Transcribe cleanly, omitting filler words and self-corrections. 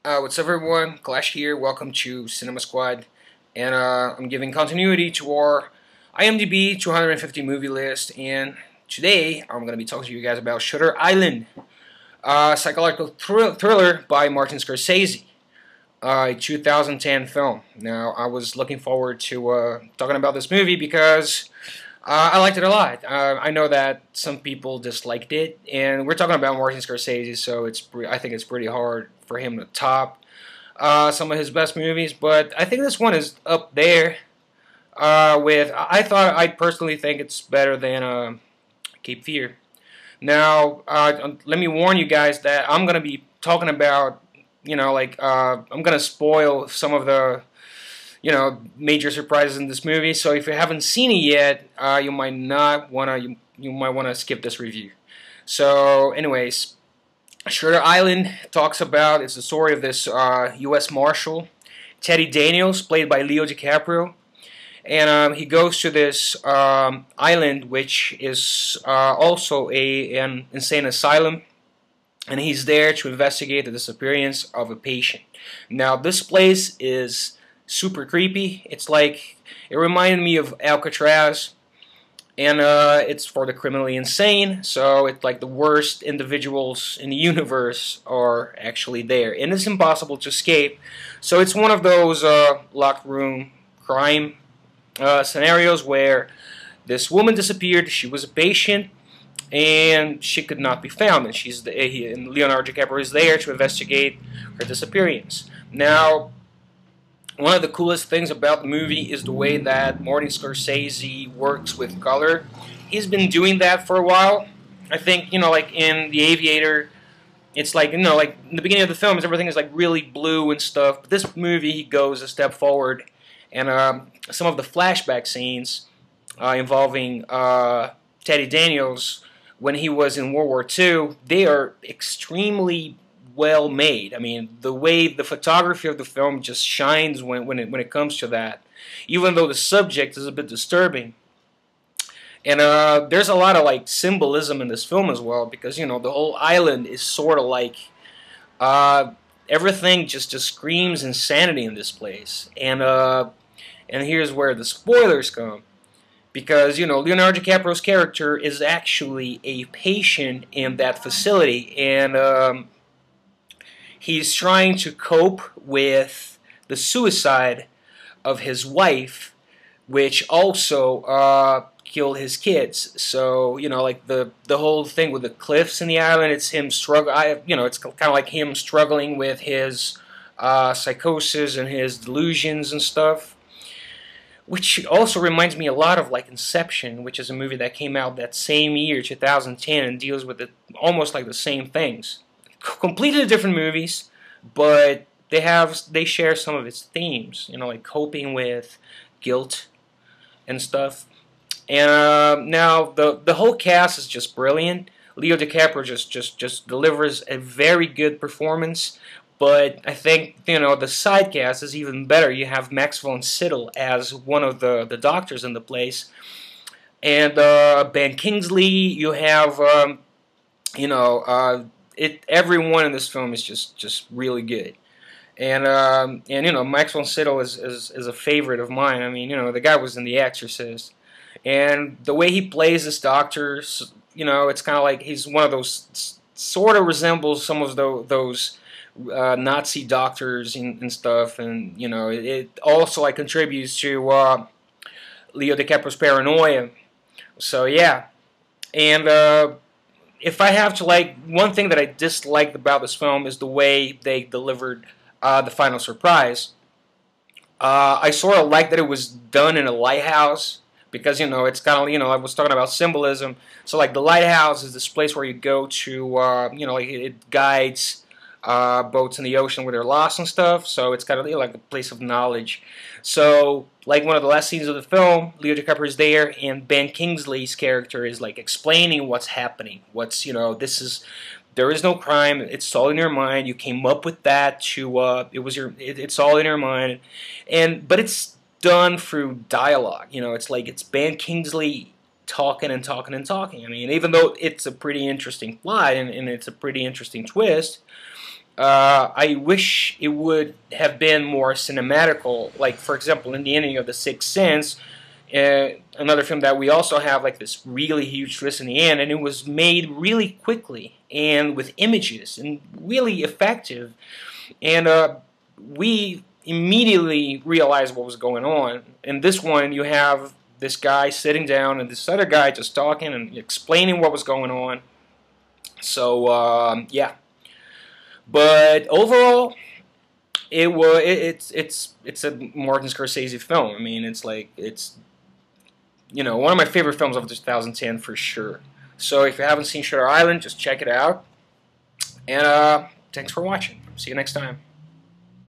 What's up, everyone? Clash here. Welcome to Cinema Squad, and I'm giving continuity to our IMDB 250 movie list. And today I'm going to be talking to you guys about Shutter Island, psychological thriller by Martin Scorsese, a 2010 film. Now, I was looking forward to talking about this movie because I liked it a lot. I know that some people disliked it, and we're talking about Martin Scorsese, so I think it's pretty hard for him to top some of his best movies. But I think this one is up there with. I personally think it's better than Cape Fear. Now, let me warn you guys that I'm gonna be talking about, I'm gonna spoil some of the major surprises in this movie. So if you haven't seen it yet, you might not wanna you might wanna skip this review. So, anyways, Shutter Island it's the story of this U.S. Marshal, Teddy Daniels, played by Leo DiCaprio, and he goes to this island, which is also an insane asylum, and he's there to investigate the disappearance of a patient. Now, this place is super creepy. It reminded me of Alcatraz, and it's for the criminally insane. So it's like the worst individuals in the universe are actually there, and it's impossible to escape. So it's one of those locked room crime scenarios where this woman disappeared. She was a patient, and she could not be found, and Leonardo DiCaprio is there to investigate her disappearance. Now, one of the coolest things about the movie is the way that Martin Scorsese works with color. He's been doing that for a while. I think, like in The Aviator, it's like in the beginning of the film, everything is like really blue and stuff. But this movie, he goes a step forward, and some of the flashback scenes involving Teddy Daniels when he was in World War II, they are extremely well made. I mean, the way the photography of the film just shines when it comes to that, even though the subject is a bit disturbing. And there's a lot of symbolism in this film as well, because the whole island is sort of everything just screams insanity in this place. And here's where the spoilers come, because Leonardo DiCaprio's character is actually a patient in that facility, and he's trying to cope with the suicide of his wife, which also killed his kids. So, the whole thing with the cliffs in the island, it's him it's kind of like him struggling with his psychosis and his delusions and stuff. Which also reminds me a lot of Inception, which is a movie that came out that same year, 2010, and deals with almost the same things. Completely different movies, but they share some of its themes, like coping with guilt and stuff. And now the whole cast is just brilliant. Leo DiCaprio just delivers a very good performance. But I think the side cast is even better. You have Max von Sydow as one of the doctors in the place, and Ben Kingsley. You have everyone in this film is just really good, and Max von Sydow is a favorite of mine. I mean, the guy was in The Exorcist, and the way he plays this doctor, it's kind of like he's one of those, sort of resembles some of those Nazi doctors and stuff, and it also contributes to Leo DiCaprio's paranoia. So yeah, and if I have to one thing that I disliked about this film is the way they delivered the final surprise. I sort of like that it was done in a lighthouse, because it's kind of I was talking about symbolism. So the lighthouse is this place where you go to it guides boats in the ocean where they're lost and stuff. So it's kind of like a place of knowledge. So one of the last scenes of the film, Leo DiCaprio is there, and Ben Kingsley's character is explaining what's happening. There is no crime. It's all in your mind. You came up with that it's all in your mind, but it's done through dialogue. It's Ben Kingsley talking and talking and talking. I mean, even though it's a pretty interesting plot and it's a pretty interesting twist, I wish it would have been more cinematical. Like, for example, in the ending of The Sixth Sense, another film that we also have like this really huge twist in the end, and it was made really quickly and with images and really effective. And we immediately realized what was going on. In this one, you have this guy sitting down and this other guy just talking and explaining what was going on. So yeah. But overall, it's a Martin Scorsese film. I mean, it's one of my favorite films of 2010 for sure. So if you haven't seen Shutter Island, just check it out. And thanks for watching. See you next time.